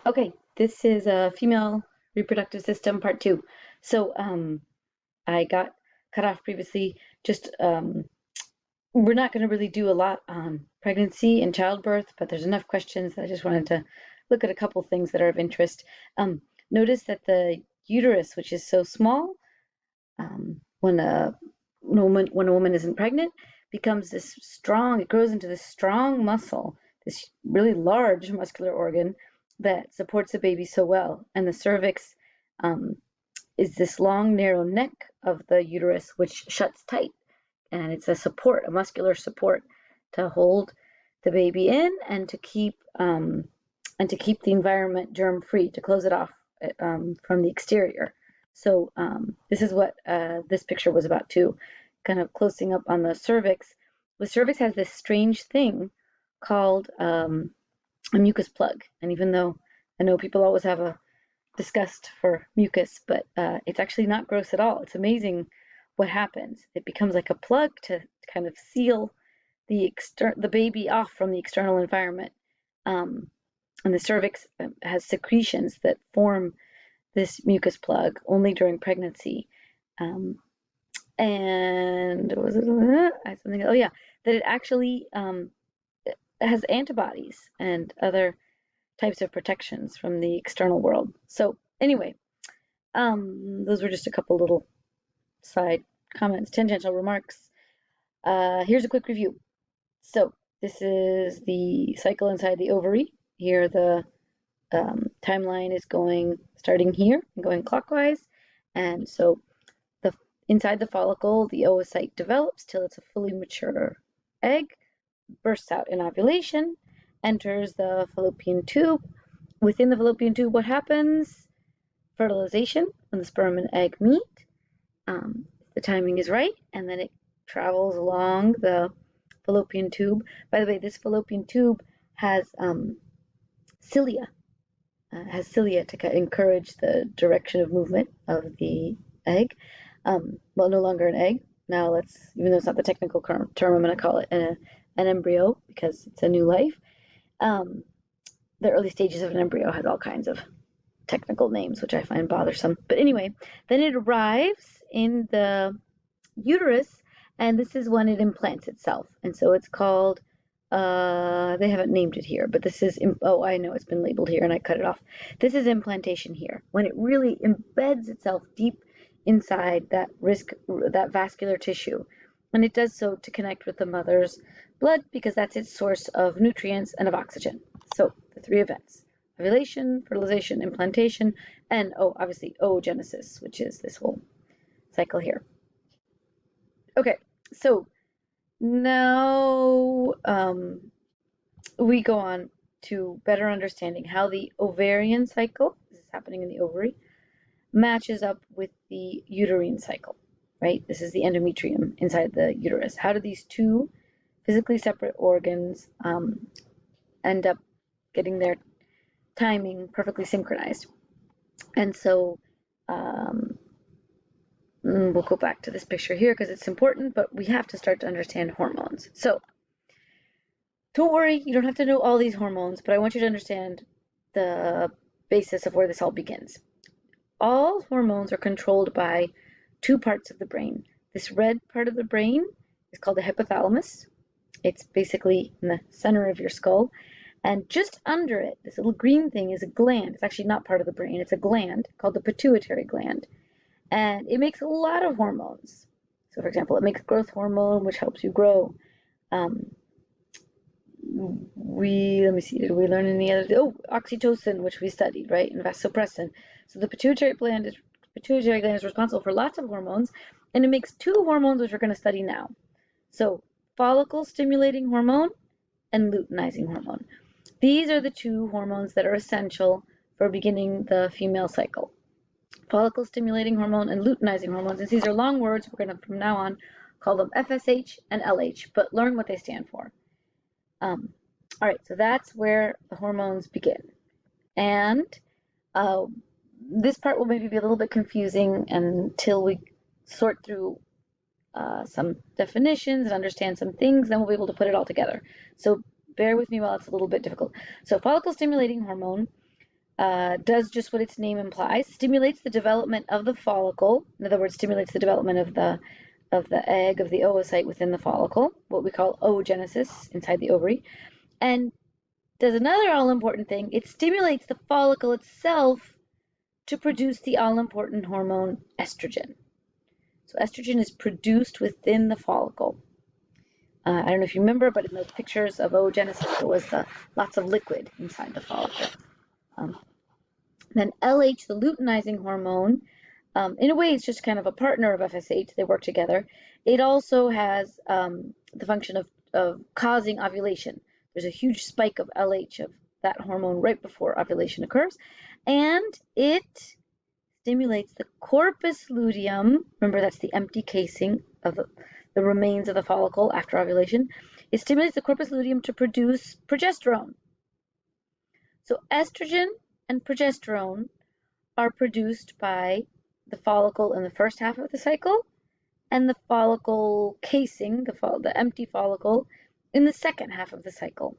Okay, this is a female reproductive system part two. So I got cut off previously. Just we're not going to really do a lot on pregnancy and childbirth, but there's enough questions that I just wanted to look at a couple things that are of interest. Notice that the uterus, which is so small, when a woman isn't pregnant, becomes this strong. It grows into this strong muscle, this really large muscular organ that supports the baby so well. And the cervix um, is this long, narrow neck of the uterus, which shuts tight, and it's a support, a muscular support to hold the baby in and to keep the environment germ free, to close it off from the exterior. So this is what this picture was about too, kind of closing up on the cervix. The cervix has this strange thing called a mucus plug, and even though I know people always have a disgust for mucus, but it's actually not gross at all. It's amazing what happens. It becomes like a plug to kind of seal the baby off from the external environment. Um, and the cervix has secretions that form this mucus plug only during pregnancy. Um, and what was it? Something. Oh yeah, that it actually it has antibodies and other types of protections from the external world. So anyway, those were just a couple little side comments, tangential remarks. Here's a quick review. So this is the cycle inside the ovary. Here the timeline is starting here and going clockwise. And so the inside the follicle, the oocyte develops till it's a fully mature egg, bursts out in ovulation, enters the fallopian tube. Within the fallopian tube, what happens? Fertilization, when the sperm and egg meet. The timing is right, and then it travels along the fallopian tube. By the way, this fallopian tube has cilia, to encourage the direction of movement of the egg. Well, no longer an egg. Now even though it's not the technical term, I'm going to call it an embryo because it's a new life. The early stages of an embryo has all kinds of technical names, which I find bothersome. But anyway, then it arrives in the uterus, and this is when it implants itself. And so it's called, they haven't named it here, but this is, oh, I know it's been labeled here and I cut it off. This is implantation here, when it really embeds itself deep inside that vascular tissue. And it does so to connect with the mother's blood because that's its source of nutrients and of oxygen. So the three events: ovulation, fertilization, implantation, and obviously oogenesis, which is this whole cycle here. Okay, so now we go on to better understanding how the ovarian cycle, this is happening in the ovary, matches up with the uterine cycle, right? This is the endometrium inside the uterus. How do these two physically separate organs end up getting their timing perfectly synchronized? And so we'll go back to this picture here because it's important, but we have to start to understand hormones. So don't worry, you don't have to know all these hormones, but I want you to understand the basis of where this all begins. All hormones are controlled by two parts of the brain. This red part of the brain is called the hypothalamus. It's basically in the center of your skull. And just under it, this little green thing is a gland. It's actually not part of the brain. It's a gland called the pituitary gland. And it makes a lot of hormones. So for example, it makes growth hormone, which helps you grow. Let me see, did we learn any other? Oh, oxytocin, which we studied, right? And vasopressin. So the pituitary gland is responsible for lots of hormones, and it makes two hormones which we're going to study now. So follicle stimulating hormone and luteinizing hormone. These are the two hormones that are essential for beginning the female cycle. Follicle stimulating hormone and luteinizing hormones. And these are long words. We're going to, from now on, call them FSH and LH, but learn what they stand for. All right, so that's where the hormones begin. And this part will maybe be a little bit confusing until we sort through some definitions and understand some things, then we'll be able to put it all together. So bear with me while it's a little bit difficult. So follicle stimulating hormone does just what its name implies, stimulates the development of the follicle. In other words, stimulates the development of the egg, of the oocyte within the follicle, what we call oogenesis inside the ovary, and does another all-important thing. It stimulates the follicle itself to produce the all-important hormone estrogen. So estrogen is produced within the follicle. I don't know if you remember, but in those pictures of oogenesis, there was lots of liquid inside the follicle. Then LH, the luteinizing hormone, in a way, it's just kind of a partner of FSH. They work together. It also has the function of causing ovulation. There's a huge spike of LH, of that hormone, right before ovulation occurs. And it stimulates the corpus luteum. Remember, that's the empty casing of the remains of the follicle after ovulation. It stimulates the corpus luteum to produce progesterone. So estrogen and progesterone are produced by the follicle in the first half of the cycle, and the follicle casing, the empty follicle, in the second half of the cycle.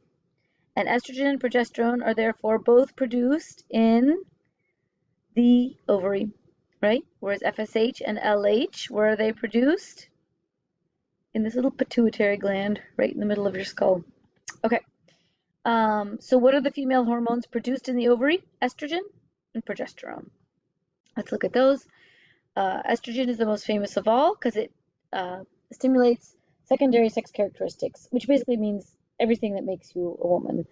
And estrogen and progesterone are therefore both produced in the ovary, right? Whereas FSH and LH, where are they produced? In this little pituitary gland right in the middle of your skull. Okay. So what are the female hormones produced in the ovary? Estrogen and progesterone. Let's look at those. Estrogen is the most famous of all because it stimulates secondary sex characteristics, which basically means everything that makes you a woman.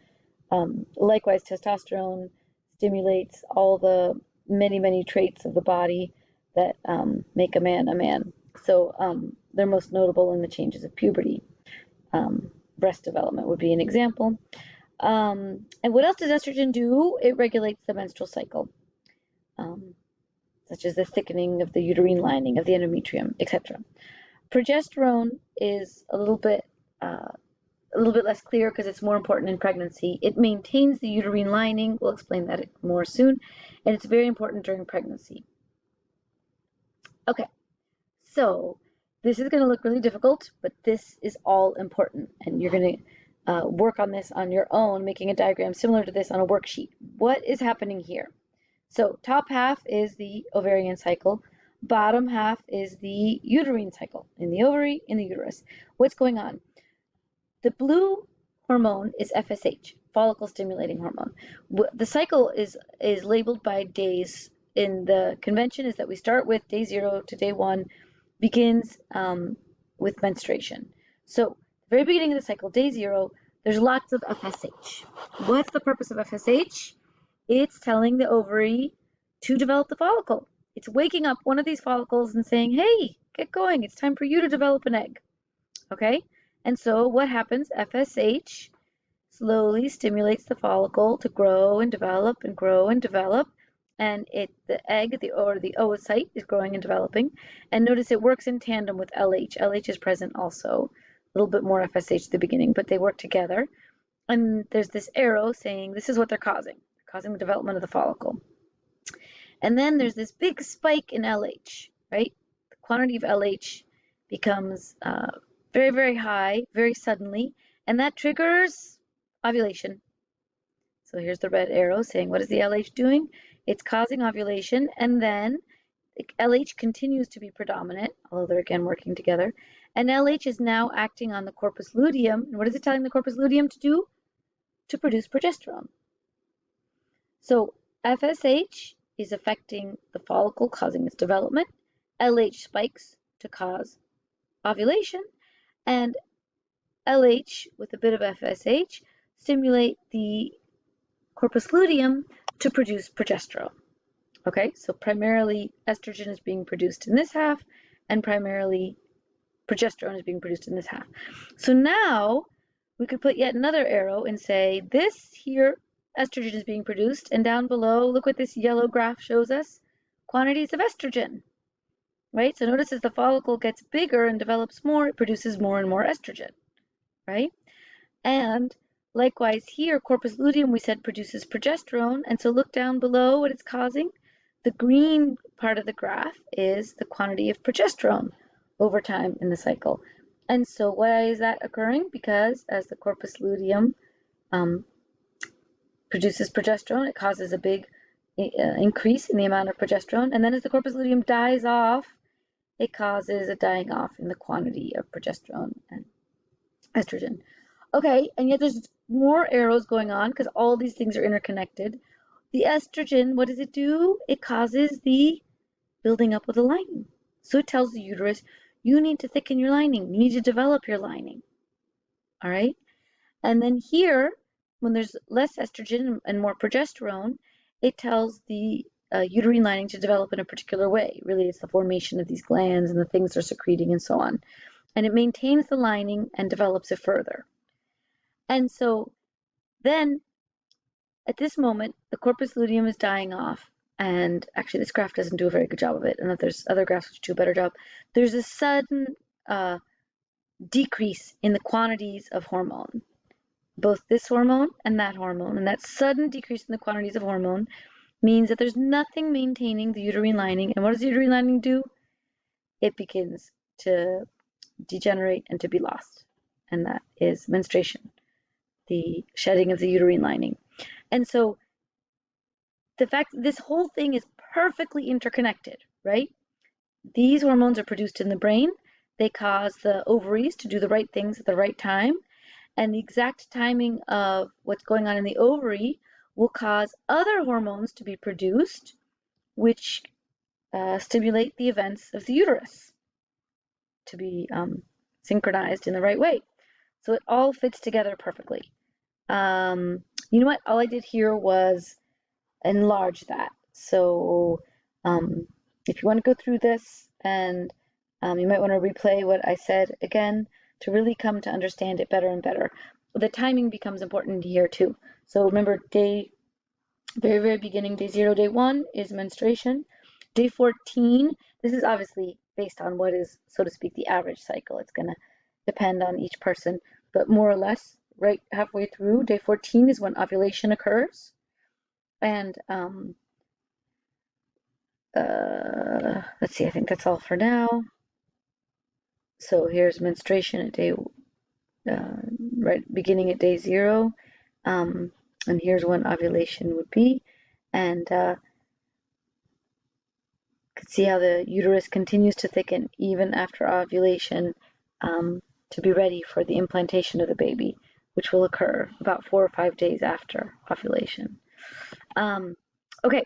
Likewise, testosterone stimulates all the many traits of the body that make a man a man. So they're most notable in the changes of puberty. Breast development would be an example. And what else does estrogen do? It regulates the menstrual cycle, such as the thickening of the uterine lining, of the endometrium, etc. Progesterone is a little bit less clear because it's more important in pregnancy. It maintains the uterine lining. We'll explain that more soon. And it's very important during pregnancy. Okay, so this is going to look really difficult, but this is all important. And you're going to work on this on your own, making a diagram similar to this on a worksheet. What is happening here? So top half is the ovarian cycle. Bottom half is the uterine cycle, in the ovary, in the uterus. What's going on? The blue hormone is FSH, follicle stimulating hormone. The cycle is labeled by days. In the convention is that we start with day 0 to day 1, begins with menstruation. So the very beginning of the cycle, day 0, there's lots of FSH. What's the purpose of FSH? It's telling the ovary to develop the follicle. It's waking up one of these follicles and saying, hey, get going. It's time for you to develop an egg. Okay? And so what happens? FSH slowly stimulates the follicle to grow and develop and grow and develop. And the egg, or the oocyte, is growing and developing. And notice it works in tandem with LH. LH is present also. A little bit more FSH at the beginning, but they work together. And there's this arrow saying this is what they're causing. They're causing the development of the follicle. And then there's this big spike in LH, right? The quantity of LH becomes very high, very suddenly, and that triggers ovulation. So here's the red arrow saying, what is the LH doing? It's causing ovulation, and then LH continues to be predominant, although they're again working together. And LH is now acting on the corpus luteum. And what is it telling the corpus luteum to do? To produce progesterone. So FSH is affecting the follicle, causing its development. LH spikes to cause ovulation, and LH with a bit of FSH stimulate the corpus luteum to produce progesterone. Okay, so primarily estrogen is being produced in this half, and primarily progesterone is being produced in this half. So now we could put yet another arrow and say this here, estrogen is being produced, and down below, look what this yellow graph shows us, quantities of estrogen, right? So notice as the follicle gets bigger and develops more, it produces more and more estrogen, right? And likewise here, corpus luteum, we said, produces progesterone, and so look down below what it's causing. The green part of the graph is the quantity of progesterone over time in the cycle. And so why is that occurring? Because as the corpus luteum produces progesterone, it causes a big increase in the amount of progesterone, and then as the corpus luteum dies off, it causes a dying off in the quantity of progesterone and estrogen. Okay, and yet there's more arrows going on because all these things are interconnected. The estrogen, what does it do? It causes the building up of the lining. So it tells the uterus, you need to thicken your lining. You need to develop your lining. All right? And then here, when there's less estrogen and more progesterone, it tells the uterine lining to develop in a particular way. Really, it's the formation of these glands and the things they're secreting and so on. And it maintains the lining and develops it further. And so then at this moment, the corpus luteum is dying off. And actually, this graph doesn't do a very good job of it. And that there's other graphs which do a better job. There's a sudden decrease in the quantities of hormone, both this hormone and that hormone. And that sudden decrease in the quantities of hormone means that there's nothing maintaining the uterine lining. And what does the uterine lining do? It begins to degenerate and to be lost. And that is menstruation, the shedding of the uterine lining. And so the fact that this whole thing is perfectly interconnected, right? These hormones are produced in the brain. They cause the ovaries to do the right things at the right time. And the exact timing of what's going on in the ovary will cause other hormones to be produced, which stimulate the events of the uterus to be synchronized in the right way. So it all fits together perfectly. You know what? All I did here was enlarge that. So if you want to go through this, and you might want to replay what I said again to really come to understand it better and better. The timing becomes important here too. So remember, very beginning, day 0, day 1 is menstruation. Day 14, this is obviously based on what is, so to speak, the average cycle. It's going to depend on each person, but more or less right halfway through, day 14 is when ovulation occurs. And let's see, I think that's all for now. So here's menstruation at day, right beginning at day 0. And here's when ovulation would be. And could see how the uterus continues to thicken even after ovulation to be ready for the implantation of the baby, which will occur about 4 or 5 days after ovulation. Okay,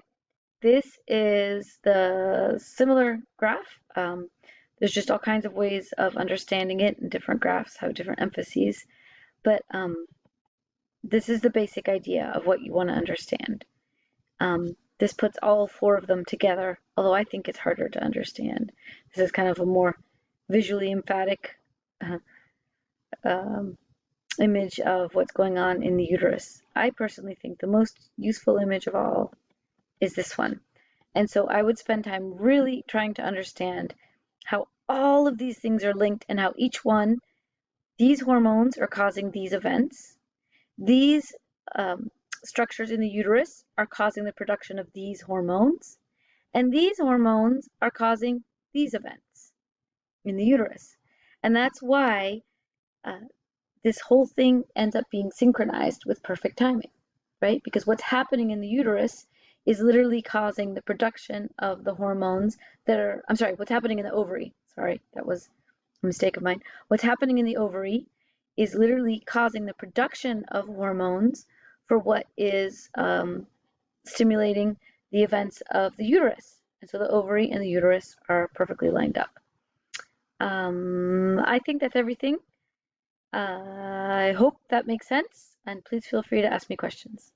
this is the similar graph. There's just all kinds of ways of understanding it, and different graphs have different emphases. But this is the basic idea of what you want to understand. This puts all 4 of them together, although I think it's harder to understand. This is kind of a more visually emphatic image of what's going on in the uterus. I personally think the most useful image of all is this one. And so I would spend time really trying to understand how all of these things are linked and how each one, these hormones are causing these events. These structures in the uterus are causing the production of these hormones, and these hormones are causing these events in the uterus. And that's why this whole thing ends up being synchronized with perfect timing, right? Because what's happening in the uterus is literally causing the production of the hormones that are, I'm sorry, what's happening in the ovary. Sorry, that was a mistake of mine. What's happening in the ovary is literally causing the production of hormones for what is stimulating the events of the uterus. And so the ovary and the uterus are perfectly lined up. I think that's everything. I hope that makes sense, and please feel free to ask me questions.